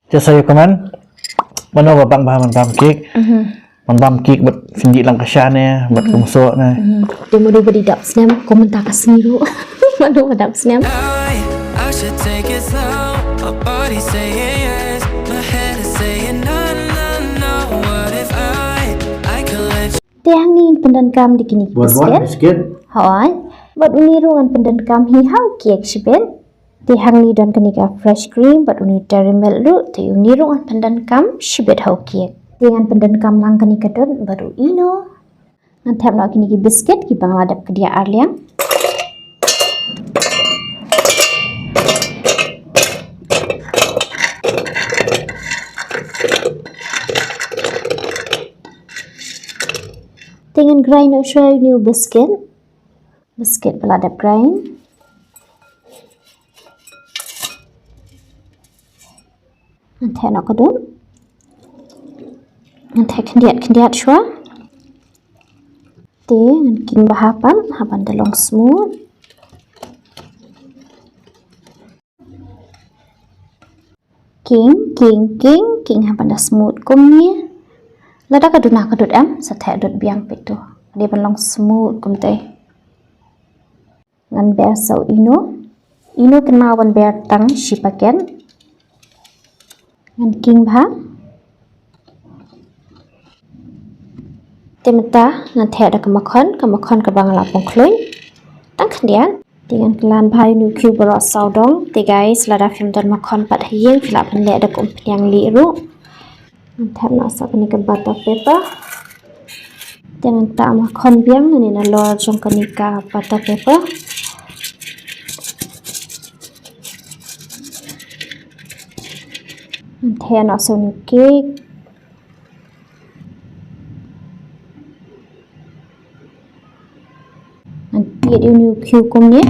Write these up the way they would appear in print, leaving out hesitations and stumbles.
Just saya komen. Mana babang bahan bam kek. Bam kek buat sendiri lang kasyane, buat kemusok na. Dia mau beri dap snap komentar ke sendiri. Mana dap snap. I should take it slow. My body saying yes, my head is saying no, no, no. What if I could let you? Tiang ni pendankam di kini Bourbon biscuit. Hai, buat unirungan pendankam hihau kek shibun. Tiang ni dan kenika fresh cream buat unir dairy milk lu. Ti unirungan pendankam shibun hau kek. Tiangan pendankam lang kenika don baru ino. Nanti nak kini biscuit ki bangladap ke dia arliang. Dengan grind show new biscuit beladap grind nanti nak kedun nanti kendiat shua dengan king hapan dalong smooth king hapan dah smooth kumne lada kadut satay dut biang pitu dia belong smooth kumte ngan bear sau ino kenawan bear tang sipaken ngan king bha temeta ngan the ada kemakon ke bangla pong Kloi tang kendian dengan kelan bhai nu kyu bro sau dong te guys lada film don makon pat hieng filap le ada kompiang li ru Nanti masak ni ke butter paper. Jangan tak makan biang ni na lor jong kenika butter paper. Nanti nak sonu cake. Nanti dia new cucumber ni.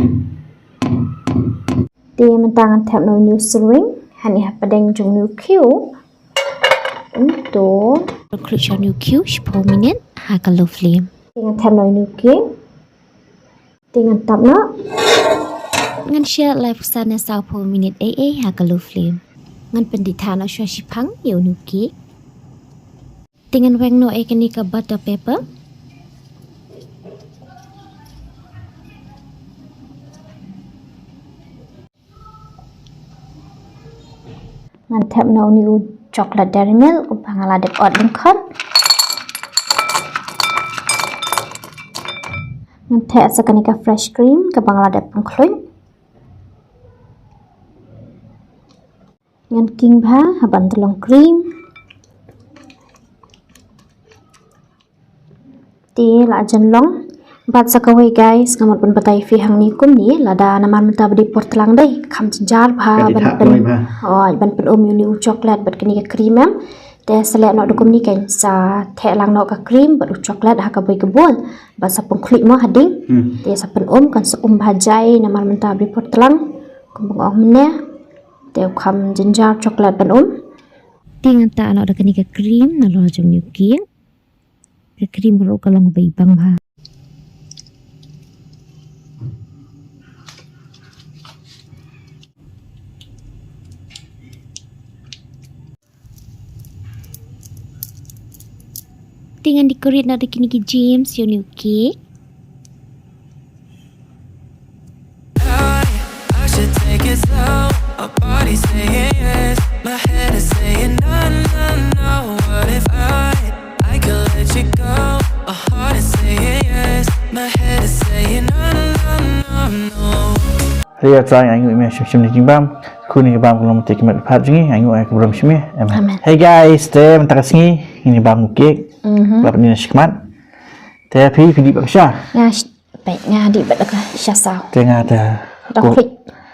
Dia mentangan tap no new string. Hani padang jong new cube. Untuk keluar new Q 10 minit harga low flame dengan tam noi new Q dengan tap nak dengan share live sana 10 minit harga low flame dengan pendidikan nak share shipang you new Q dengan weng no kenika butter paper dengan tap no new chocolate dairy milk upang aladap oat lengkon nanti sekanika fresh cream ke bangladap pong Kloi ngan king bha haban telong cream ti la janlong bat sakawai guys ngamot pun batai fi hang ni kum ni lada naman menta bedi por telang dai kham jar bha ban pen uni chocolate bat kini cream em te selek nok dukum ni kan sa the lang nok ka cream bat chocolate ha ka boy kebol bat sa pung Kloi mo hading te sa pen kan sa bhajai naman menta bedi por telang kum ong mne te kham jar chocolate ban tingan ta nok da kini ka cream na lo jong ni ki ke cream ro ka long bai bang bha dengan decorate nak kini James your new cake I should take it slow. My body saying yes, my head is saying no, no, no. What if I could let you go? My heart is saying yes, my head is saying no, no, no, no. Saya try anh ngồi shim ni bam. Khu ni bam kalau mesti kemat phat jingi anh ngồi belum shim. Hey guys, te mentak singi ini bam cake. Berapa ni shikmat. Tapi video baksha. Nga baik nga di badak sha sao. Tengah ada. Dak klik.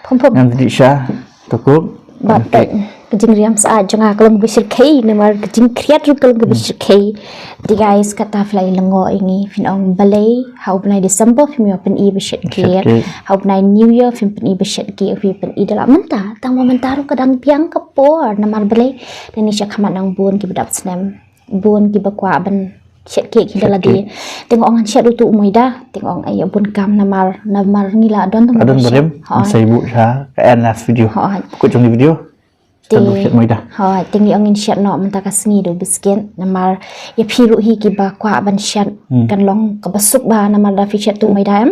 Pom Yang di sha. Tokuk. Baik. Kejing riam saat jangan kalau bisir kei nomor kejing kreat ru kalau bisir kei. Di guys kata fly lengo ini fin ong balai how benai December film open e bisir kei. How benai New Year film pen e bisir kei film e dalam mentah. Tang momentaru kadang piang kepor nomor balai dan ni sya kamat nang bun ki bedap senam. Bun ki bakwa ban Shet cake kita lagi. Tengok orang Shet itu umai dah. Tengok orang ayah pun kam namar ngila adon tu. Adon berim. Saya ibu saya. Kayak last video. Kut jom di video. Standard Shet mai dah. Hoi, tinggi angin Shet no mentah kasni do Biscuit. Namar ya piru hi ki ba kwa ban Shet kan long ka basuk ba namar da fi Shet tu mai dah em.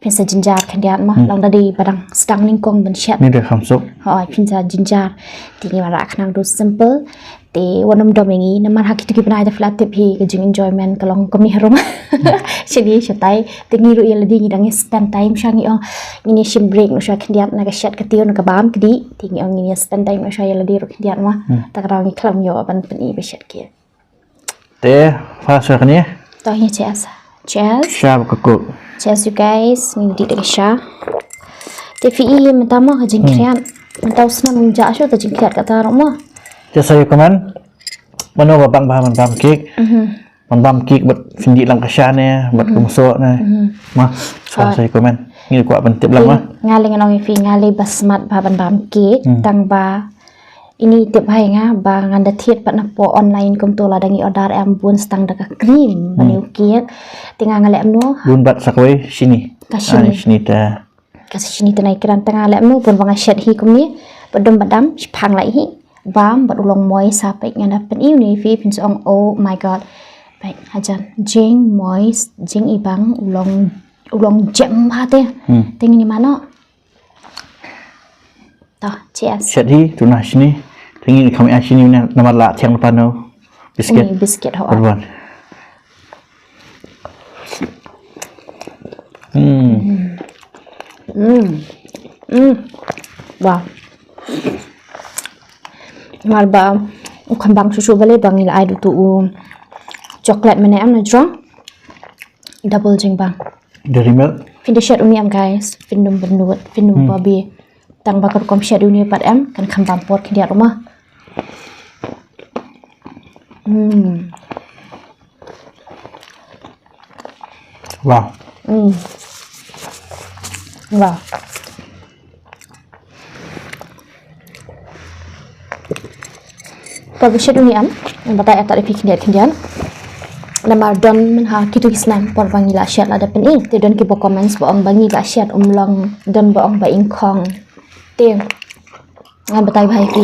Pinsa jinjar kan dia mah long dari padang stang ningkong ban Shet. Ni dia khamsuk. Hoi, pinsa jinjar. Tinggi mara akhnang do simple. Te wanam domengi namar hak itu kibanai da flat tip hi ke jing enjoyment kalong kami harum. Jadi shatai tinggi ru yel di ngidang spend time shangi ong ini shim break no sha kandiat na ka Shet ka tio na ka bam kedi tinggi ong ini spend time no sha yel di ru kandiat mah tak raw ngi klam yo ban peni be Shet ki. Te fa sha kan ni. Toh ya cheers. Cheers. Sha ba ko. Cheers you guys. Ni di de sha. Te fi i mentama ka jing krian. Mentau senam ja shu ta jing kriat ka ta ro mah.จะใส่คอมเมนต์มันเอาแบบบางบางมันบางเค้กมันบางเค้กแบบฟินดีลังกระชาเนี่ยแบบกุมโซ่เนี่ยมาใส่คอมเมนต์นี่กว่าเป็นเต็มลังมะ Ngali nganong fi ngali basmat ba ban bam cake tang ba ini tip hai nga ba nganda thiet pat na po online kum to la dangi order am bun stang da ka cream baniu cake tinga ngale am no bun bat sakwe sini sini ta kasi sini tanai kiran tanga le am no bun wanga Shet hi kum ni badam badam phang lai hi bam bad ulong moi sapek ngana pen iu ni fi pin song oh my god baik hajan jing moi jing ibang ulong jem ha te ting ni mana ta cheers Shet hi tuna sini tinggi kami sini nama la tiang depan no biscuit biscuit ho Bourbon wow Malba kembang susu balik bang ila air tu coklat mana am na drong double jing bang dari milk fin de Shet uniam guys finum benut finum babi tang bakar kom Shet uni pat am kan kembang pot ke dia rumah wow wow Kalau Shet uni am, batai atas lebih kendian. Nama don menha kitu islam por bangi la Shet ada pen te don ki bo comments boong bangi la Shet long don boong ba ing kong. Te ngan batai bhai ki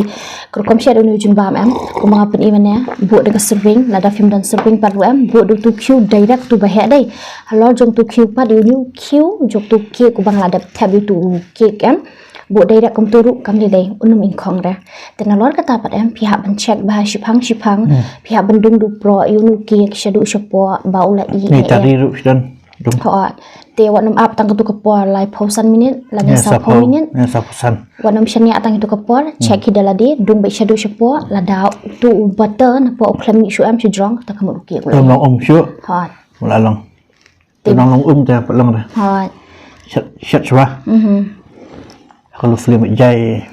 kom Shet uni jun bam am ko mga pen mana bu de serving la da film don serving pat am bu du tu queue direct tu ba he dai. Halo jong tu queue pat uni queue jok tu ke ko bang la da tab tu ke am bu direct kom turu kam ni dai unum ing kong ra ten lor kata pat em pihak ban check bah shipang pihak bandung du pro yu ki shadu shopo baula i ni tadi ru dan dum ho te wanum up tang tu kapor lai pausan minit la ni sa pau minit ni sa pausan wanum shani atang tu kapor check hidala de dung ba shadu shopo la da tu butter na po klam ni shu am shu drong ta kamu ki ko long om shu ho la long tu long ta long ra ho Shet chwa kalau film jai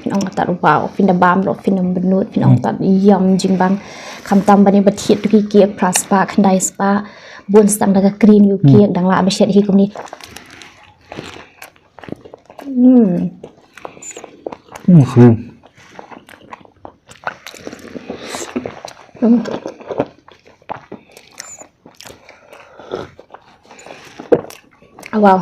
pinong tat wow pinda bam lo pinam benut pinong tat yam jing bang kam tam bani bathit tu ki pras pa khandai spa bun stang daga cream yu ki dang la ba Shet hi kum ni film wow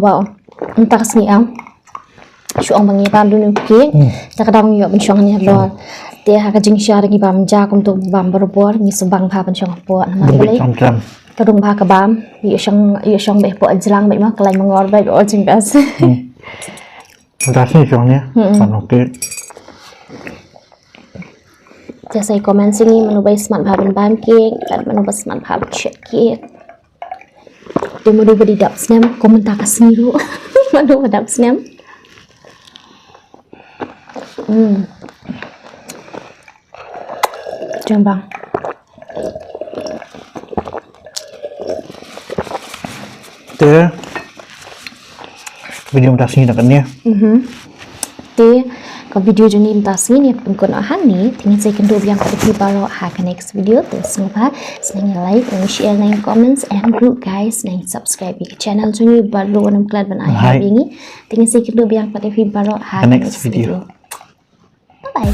wow entah sini am syong bangi ban dulu ki tak kadang yo ben syong ni lo te ha ka jing sha ri bam ja kum tu bam berbor ni sebang pha ben syong po na boleh kadung pha ka bam yo syong be po ajlang be ma kalai mangor be o jing gas entah sini syongnya pan okeyจะใส่คอมเมนต์สิ่งนี้มันไปสมัครพาเป็นบ้านเค้กกันมันไปสมัครพาเป็นเช็ดเค้กเดี๋ยวมาดูบดีดับสแนมคอมเมนต์ตากัสนิรุมาดูบดีดับสแนมจังบังเตะวิดีโอตัดสินกันเนี่ยเตะก็วิดีโอจนี้ตัดสินเนี่ยเป็นคนอาหารนี้ที่นี่จะกันดูอย่างที่บาร์หากัน next video แต่สนุกค่ะสนใจ like and share ใน comments and group guys ใน subscribe อีก channel จนี้บาร์โลน้ำกลัดเป็นอาหารอย่างนี้ที่นี่จะกันดูอย่างที่บาร์หากัน next video bye